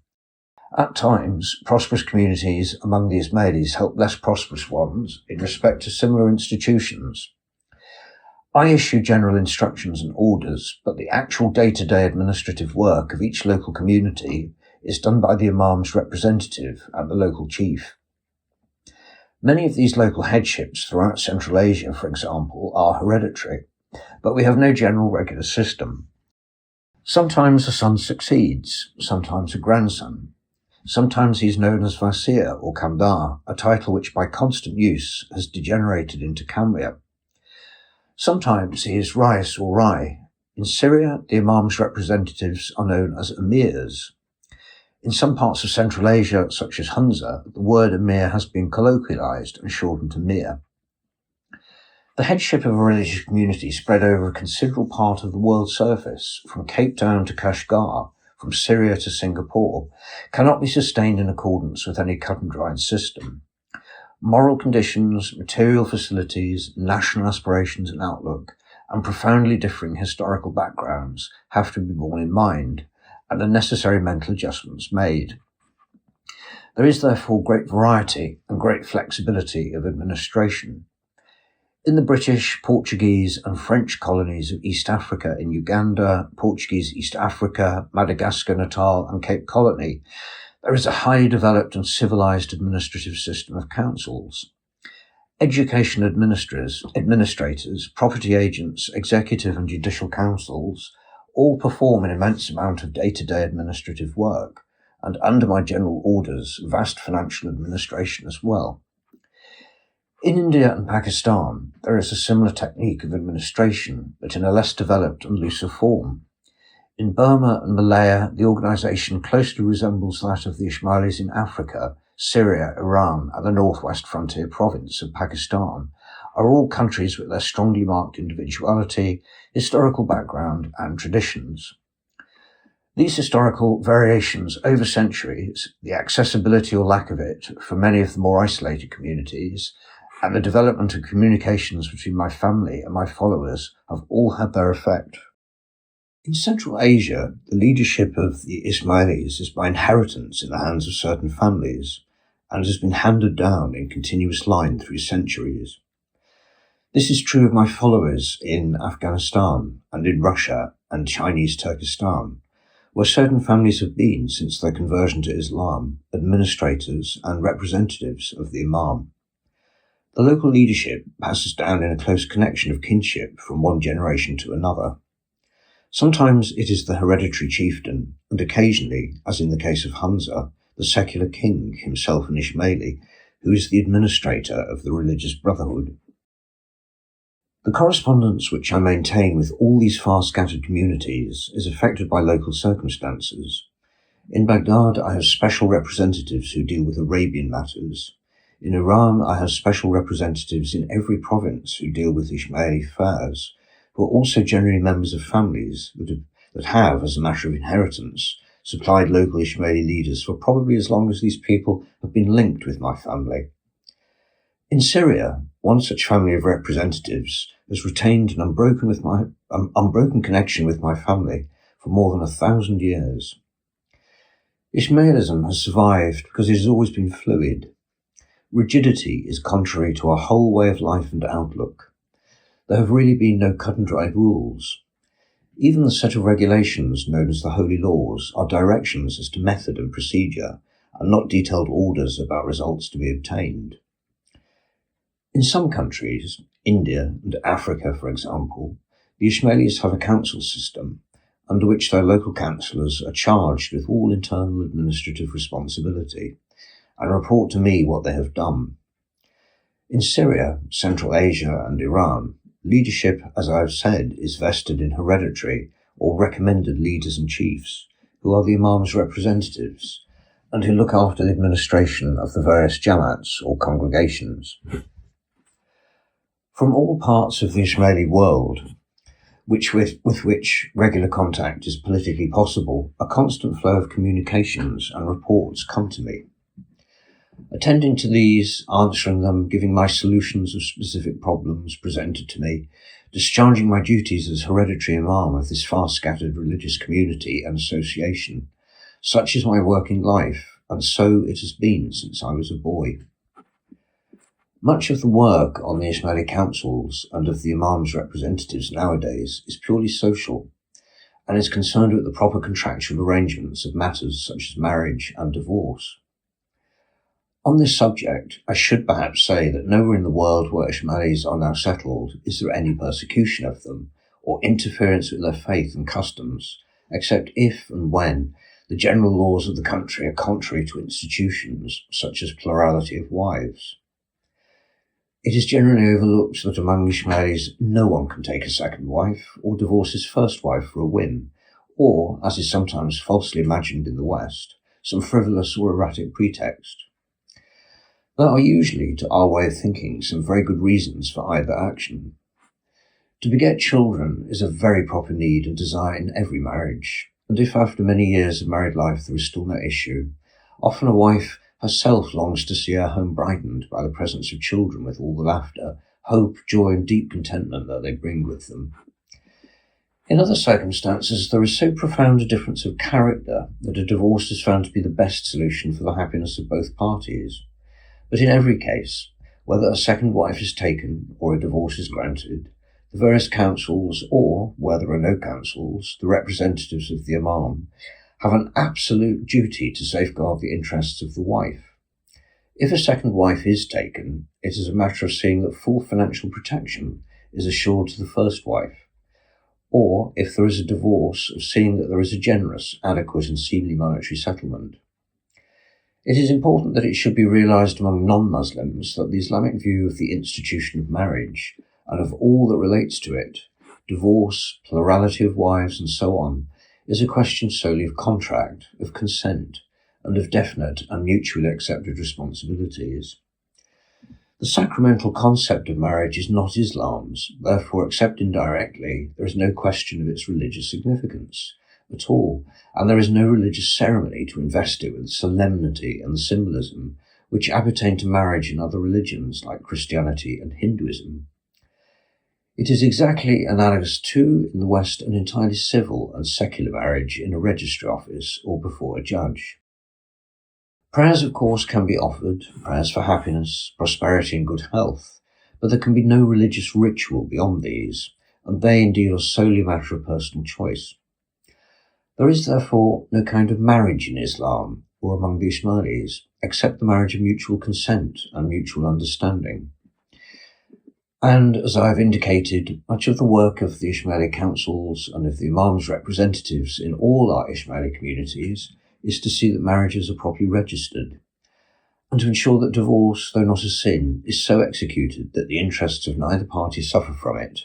At times, prosperous communities among the Ismailis help less prosperous ones in respect to similar institutions. I issue general instructions and orders, but the actual day-to-day administrative work of each local community is done by the Imam's representative and the local chief. Many of these local headships throughout Central Asia, for example, are hereditary, but we have no general regular system. Sometimes a son succeeds, sometimes a grandson. Sometimes he is known as Vasir or Kamdar, a title which by constant use has degenerated into Kamria. Sometimes he is Rais or Rai. In Syria, the Imam's representatives are known as Emirs. In some parts of Central Asia, such as Hunza, the word Emir has been colloquialized and shortened to Mir. The headship of a religious community spread over a considerable part of the world's surface, from Cape Town to Kashgar, from Syria to Singapore, cannot be sustained in accordance with any cut-and-dried system. Moral conditions, material facilities, national aspirations and outlook, and profoundly differing historical backgrounds have to be borne in mind, and the necessary mental adjustments made. There is therefore great variety and great flexibility of administration. In the British, Portuguese and French colonies of East Africa in Uganda, Portuguese East Africa, Madagascar, Natal and Cape Colony, there is a highly developed and civilized administrative system of councils. Education administrators, property agents, executive and judicial councils all perform an immense amount of day-to-day administrative work, and under my general orders, vast financial administration as well. In India and Pakistan, there is a similar technique of administration, but in a less developed and looser form. In Burma and Malaya, the organisation closely resembles that of the Ismailis in Africa, Syria, Iran, and the northwest frontier province of Pakistan, are all countries with their strongly marked individuality, historical background, and traditions. These historical variations over centuries, the accessibility or lack of it for many of the more isolated communities, and the development of communications between my family and my followers have all had their effect. In Central Asia, the leadership of the Ismailis is by inheritance in the hands of certain families and has been handed down in continuous line through centuries. This is true of my followers in Afghanistan and in Russia and Chinese Turkestan, where certain families have been, since their conversion to Islam, administrators and representatives of the Imam. The local leadership passes down in a close connection of kinship from one generation to another. Sometimes it is the hereditary chieftain, and occasionally, as in the case of Hamza, the secular king, himself an Ismaili, who is the administrator of the religious brotherhood. The correspondence which I maintain with all these far-scattered communities is affected by local circumstances. In Baghdad, I have special representatives who deal with Arabian matters. In Iran, I have special representatives in every province who deal with Ismaili affairs, who are also generally members of families that have, as a matter of inheritance, supplied local Ismaili leaders for probably as long as these people have been linked with my family. In Syria, one such family of representatives has retained an unbroken connection with my family for more than 1,000 years. Ismailism has survived because it has always been fluid. Rigidity is contrary to our whole way of life and outlook. There have really been no cut-and-dried rules. Even the set of regulations known as the Holy Laws are directions as to method and procedure, and not detailed orders about results to be obtained. In some countries, India and Africa for example, the Ismailis have a council system, under which their local councillors are charged with all internal administrative responsibility, and report to me what they have done. In Syria, Central Asia and Iran, leadership, as I have said, is vested in hereditary or recommended leaders and chiefs, who are the Imam's representatives, and who look after the administration of the various jamats or congregations. From all parts of the Ismaili world, with which regular contact is politically possible, a constant flow of communications and reports come to me. Attending to these, answering them, giving my solutions of specific problems presented to me, discharging my duties as hereditary Imam of this far-scattered religious community and association. Such is my working life, and so it has been since I was a boy. Much of the work on the Ismaili councils and of the Imam's representatives nowadays is purely social, and is concerned with the proper contractual arrangements of matters such as marriage and divorce. On this subject, I should perhaps say that nowhere in the world where Ismailis are now settled is there any persecution of them, or interference with their faith and customs, except if and when the general laws of the country are contrary to institutions such as plurality of wives. It is generally overlooked that among Ismailis no one can take a second wife or divorce his first wife for a whim, or, as is sometimes falsely imagined in the West, some frivolous or erratic pretext. There are usually, to our way of thinking, some very good reasons for either action. To beget children is a very proper need and desire in every marriage, and if after many years of married life there is still no issue, often a wife herself longs to see her home brightened by the presence of children with all the laughter, hope, joy, and deep contentment that they bring with them. In other circumstances, there is so profound a difference of character that a divorce is found to be the best solution for the happiness of both parties. But in every case, whether a second wife is taken or a divorce is granted, the various councils, or, where there are no councils, the representatives of the Imam, have an absolute duty to safeguard the interests of the wife. If a second wife is taken, it is a matter of seeing that full financial protection is assured to the first wife, or, if there is a divorce, of seeing that there is a generous, adequate and seemly monetary settlement. It is important that it should be realized among non-Muslims that the Islamic view of the institution of marriage, and of all that relates to it, divorce, plurality of wives and so on, is a question solely of contract, of consent, and of definite and mutually accepted responsibilities. The sacramental concept of marriage is not Islam's, therefore, except indirectly, there is no question of its religious significance at all, and there is no religious ceremony to invest it with the solemnity and the symbolism which appertain to marriage in other religions like Christianity and Hinduism. It is exactly analogous to, in the West, an entirely civil and secular marriage in a registry office or before a judge. Prayers, of course, can be offered, prayers for happiness, prosperity and good health, but there can be no religious ritual beyond these, and they indeed are solely a matter of personal choice. There is therefore no kind of marriage in Islam or among the Ismailis, except the marriage of mutual consent and mutual understanding. And, as I have indicated, much of the work of the Ismaili councils and of the Imam's representatives in all our Ismaili communities is to see that marriages are properly registered, and to ensure that divorce, though not a sin, is so executed that the interests of neither party suffer from it,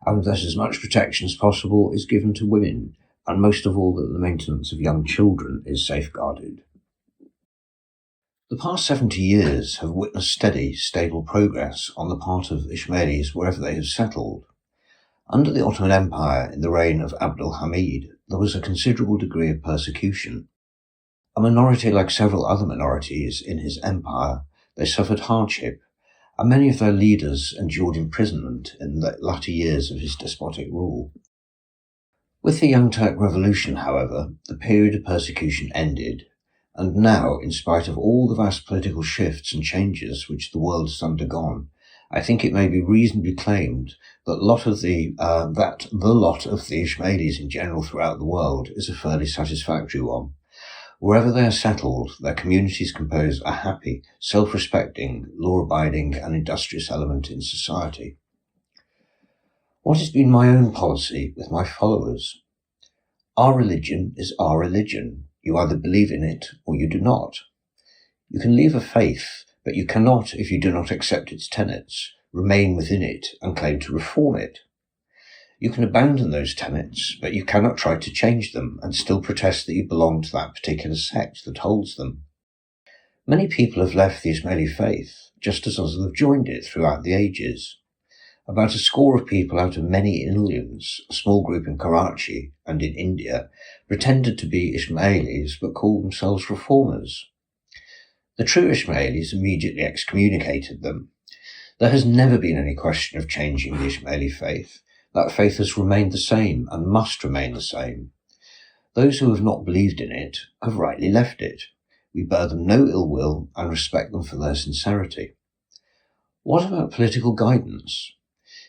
and that as much protection as possible is given to women, and most of all that the maintenance of young children is safeguarded. The past 70 years have witnessed steady, stable progress on the part of Ismailis wherever they have settled. Under the Ottoman Empire in the reign of Abdul Hamid, there was a considerable degree of persecution. A minority like several other minorities in his empire, they suffered hardship, and many of their leaders endured imprisonment in the latter years of his despotic rule. With the Young Turk Revolution, however, the period of persecution ended, and now, in spite of all the vast political shifts and changes which the world has undergone, I think it may be reasonably claimed that the lot of the Ismailis in general throughout the world is a fairly satisfactory one. Wherever they are settled, their communities compose a happy, self-respecting, law-abiding and industrious element in society. What has been my own policy with my followers? Our religion is our religion. You either believe in it or you do not. You can leave a faith, but you cannot, if you do not accept its tenets, remain within it and claim to reform it. You can abandon those tenets, but you cannot try to change them and still protest that you belong to that particular sect that holds them. Many people have left the Ismaili faith, just as others have joined it throughout the ages. About a score of people out of many millions, a small group in Karachi and in India, pretended to be Ismailis but called themselves reformers. The true Ismailis immediately excommunicated them. There has never been any question of changing the Ismaili faith. That faith has remained the same and must remain the same. Those who have not believed in it have rightly left it. We bear them no ill will and respect them for their sincerity. What about political guidance?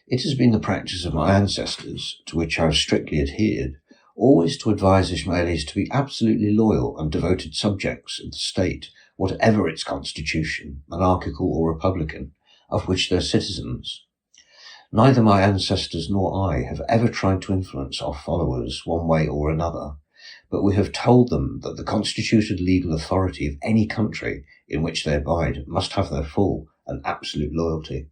It has been the practice of my ancestors, to which I have strictly adhered, always to advise Ismailis to be absolutely loyal and devoted subjects of the state, whatever its constitution, monarchical or republican, of which they are citizens. Neither my ancestors nor I have ever tried to influence our followers one way or another, but we have told them that the constituted legal authority of any country in which they abide must have their full and absolute loyalty.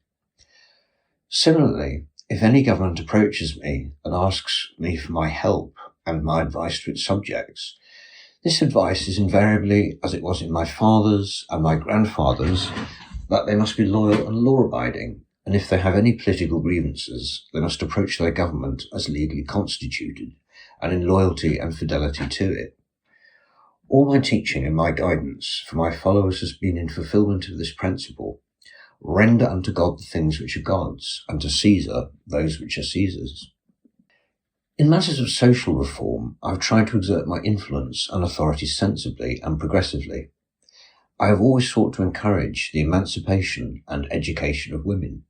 Similarly, if any government approaches me and asks me for my help and my advice to its subjects, this advice is invariably, as it was in my father's and my grandfather's, that they must be loyal and law-abiding, and if they have any political grievances, they must approach their government as legally constituted, and in loyalty and fidelity to it. All my teaching and my guidance for my followers has been in fulfillment of this principle. Render unto God the things which are God's, and to Caesar those which are Caesar's. In matters of social reform, I have tried to exert my influence and authority sensibly and progressively. I have always sought to encourage the emancipation and education of women.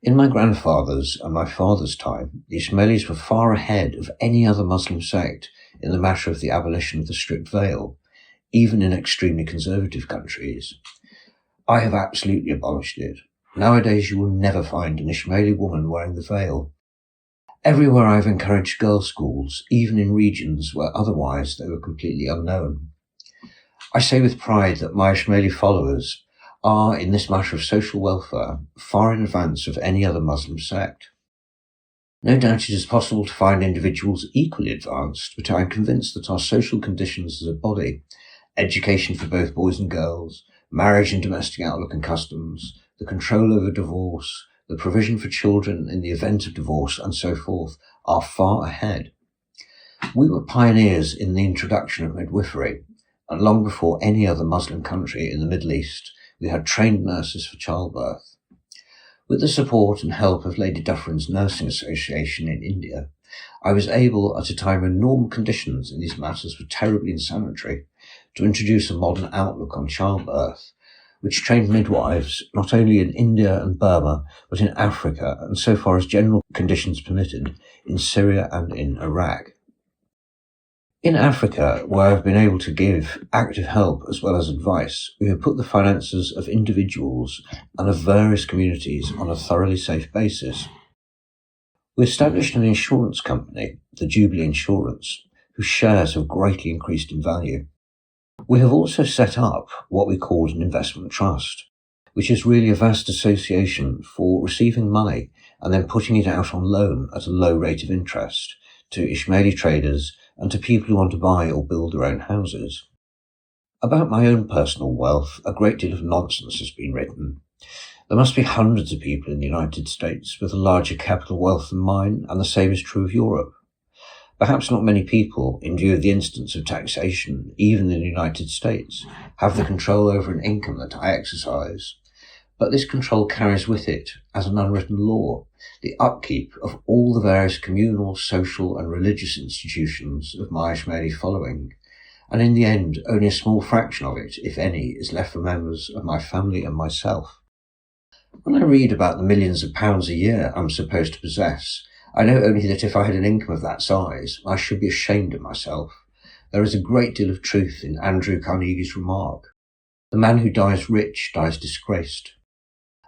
In my grandfather's and my father's time, the Ismailis were far ahead of any other Muslim sect in the matter of the abolition of the strict veil, even in extremely conservative countries. I have absolutely abolished it. Nowadays you will never find an Ismaili woman wearing the veil. Everywhere I have encouraged girls' schools, even in regions where otherwise they were completely unknown. I say with pride that my Ismaili followers are, in this matter of social welfare, far in advance of any other Muslim sect. No doubt it is possible to find individuals equally advanced, but I am convinced that our social conditions as a body, education for both boys and girls, marriage and domestic outlook and customs, the control over divorce, the provision for children in the event of divorce, and so forth, are far ahead. We were pioneers in the introduction of midwifery, and long before any other Muslim country in the Middle East, we had trained nurses for childbirth. With the support and help of Lady Dufferin's Nursing Association in India, I was able, at a time when normal conditions in these matters were terribly insanitary, to introduce a modern outlook on childbirth, which trained midwives not only in India and Burma, but in Africa, and so far as general conditions permitted, in Syria and in Iraq. In Africa, where I've been able to give active help as well as advice, we have put the finances of individuals and of various communities on a thoroughly safe basis. We established an insurance company, the Jubilee Insurance, whose shares have greatly increased in value. We have also set up what we called an investment trust, which is really a vast association for receiving money and then putting it out on loan at a low rate of interest to Ismaili traders and to people who want to buy or build their own houses. About my own personal wealth, a great deal of nonsense has been written. There must be hundreds of people in the United States with a larger capital wealth than mine, and the same is true of Europe. Perhaps not many people, in view of the instance of taxation, even in the United States, have the control over an income that I exercise. But this control carries with it, as an unwritten law, the upkeep of all the various communal, social and religious institutions of my Ismaili following, and in the end only a small fraction of it, if any, is left for members of my family and myself. When I read about the millions of pounds a year I'm supposed to possess, I know only that if I had an income of that size, I should be ashamed of myself. There is a great deal of truth in Andrew Carnegie's remark. The man who dies rich dies disgraced.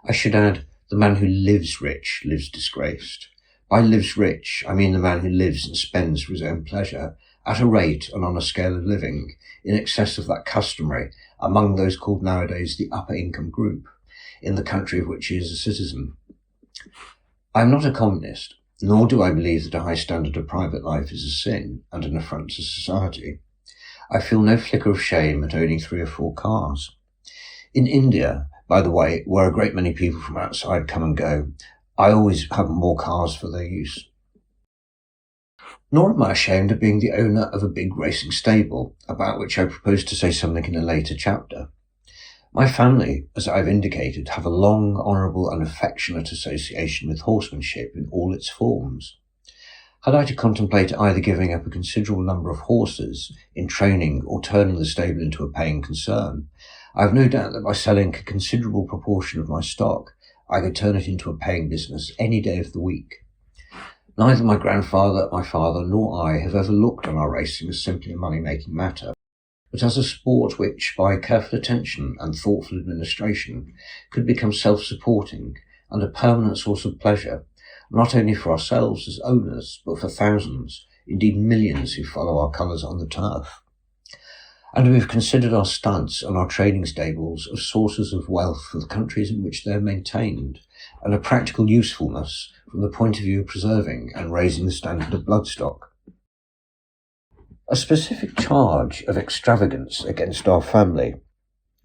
I should add, the man who lives rich lives disgraced. By lives rich, I mean the man who lives and spends for his own pleasure, at a rate and on a scale of living, in excess of that customary among those called nowadays the upper income group, in the country of which he is a citizen. I am not a communist, nor do I believe that a high standard of private life is a sin and an affront to society. I feel no flicker of shame at owning 3 or 4 cars. In India, by the way, where a great many people from outside come and go, I always have more cars for their use. Nor am I ashamed of being the owner of a big racing stable, about which I propose to say something in a later chapter. My family, as I've indicated, have a long, honourable and affectionate association with horsemanship in all its forms. Had I to contemplate either giving up a considerable number of horses in training or turning the stable into a paying concern, I have no doubt that by selling a considerable proportion of my stock, I could turn it into a paying business any day of the week. Neither my grandfather, my father, nor I have ever looked on our racing as simply a money-making matter, but as a sport which, by careful attention and thoughtful administration, could become self-supporting and a permanent source of pleasure, not only for ourselves as owners, but for thousands, indeed millions, who follow our colours on the turf. And we have considered our studs and our training stables as sources of wealth for the countries in which they are maintained, and a practical usefulness from the point of view of preserving and raising the standard of bloodstock. A specific charge of extravagance against our family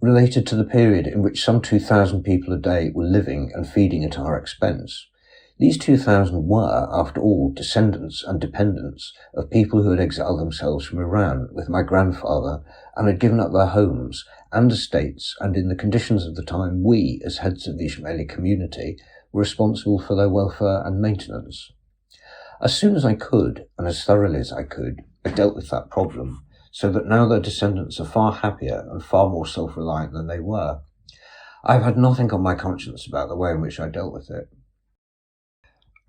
related to the period in which some 2,000 people a day were living and feeding at our expense. These 2,000 were, after all, descendants and dependents of people who had exiled themselves from Iran with my grandfather and had given up their homes and estates, and in the conditions of the time we, as heads of the Ismaili community, were responsible for their welfare and maintenance. As soon as I could, and as thoroughly as I could, I dealt with that problem, so that now their descendants are far happier and far more self-reliant than they were. I have had nothing on my conscience about the way in which I dealt with it.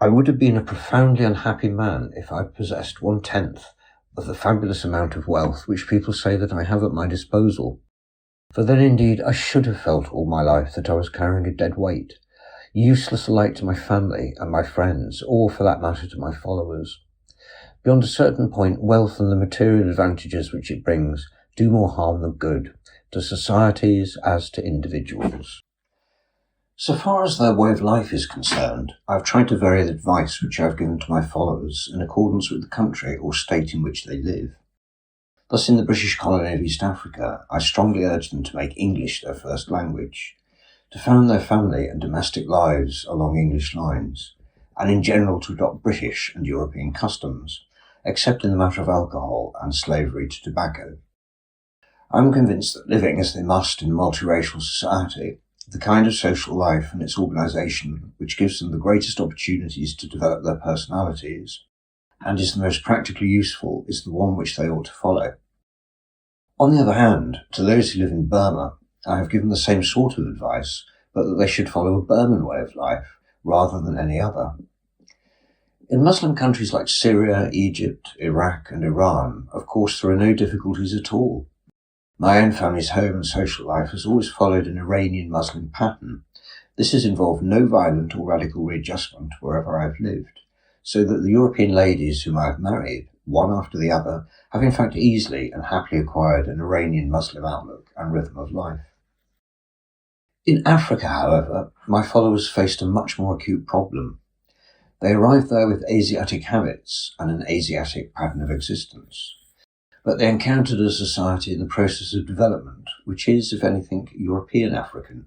I would have been a profoundly unhappy man if I possessed 1/10 of the fabulous amount of wealth which people say that I have at my disposal, for then indeed I should have felt all my life that I was carrying a dead weight, useless alike to my family and my friends, or for that matter to my followers. Beyond a certain point, wealth and the material advantages which it brings do more harm than good, to societies as to individuals. So far as their way of life is concerned, I have tried to vary the advice which I have given to my followers in accordance with the country or state in which they live. Thus, in the British colony of East Africa, I strongly urge them to make English their first language, to found their family and domestic lives along English lines, and in general to adopt British and European customs, except in the matter of alcohol and slavery to tobacco. I'm convinced that living as they must in a multiracial society, the kind of social life and its organisation which gives them the greatest opportunities to develop their personalities, and is the most practically useful, is the one which they ought to follow. On the other hand, to those who live in Burma, I have given the same sort of advice, but that they should follow a Burman way of life, rather than any other. In Muslim countries like Syria, Egypt, Iraq and Iran, of course there are no difficulties at all. My own family's home and social life has always followed an Iranian Muslim pattern. This has involved no violent or radical readjustment wherever I've lived, so that the European ladies whom I have married, one after the other, have in fact easily and happily acquired an Iranian Muslim outlook and rhythm of life. In Africa, however, my followers faced a much more acute problem. They arrived there with Asiatic habits and an Asiatic pattern of existence, but they encountered a society in the process of development, which is, if anything, European African.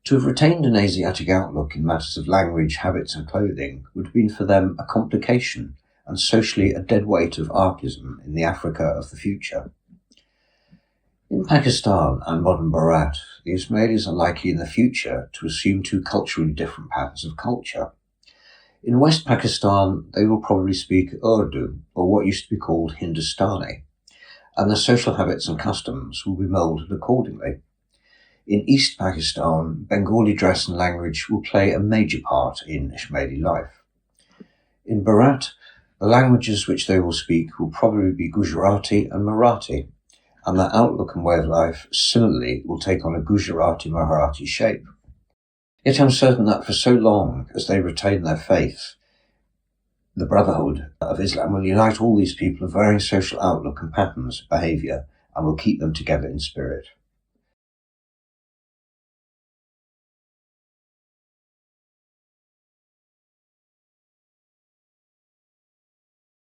To have retained an Asiatic outlook in matters of language, habits and clothing would have been for them a complication and socially a dead weight of archaism in the Africa of the future. In Pakistan and modern Bharat, the Ismailis are likely in the future to assume two culturally different patterns of culture. In West Pakistan, they will probably speak Urdu, or what used to be called Hindustani, and their social habits and customs will be moulded accordingly. In East Pakistan, Bengali dress and language will play a major part in Ismaili life. In Bharat, the languages which they will speak will probably be Gujarati and Marathi, and their outlook and way of life similarly will take on a Gujarati-Marathi shape. Yet I'm certain that for so long as they retain their faith, the Brotherhood of Islam will unite all these people of varying social outlook and patterns of behaviour and will keep them together in spirit.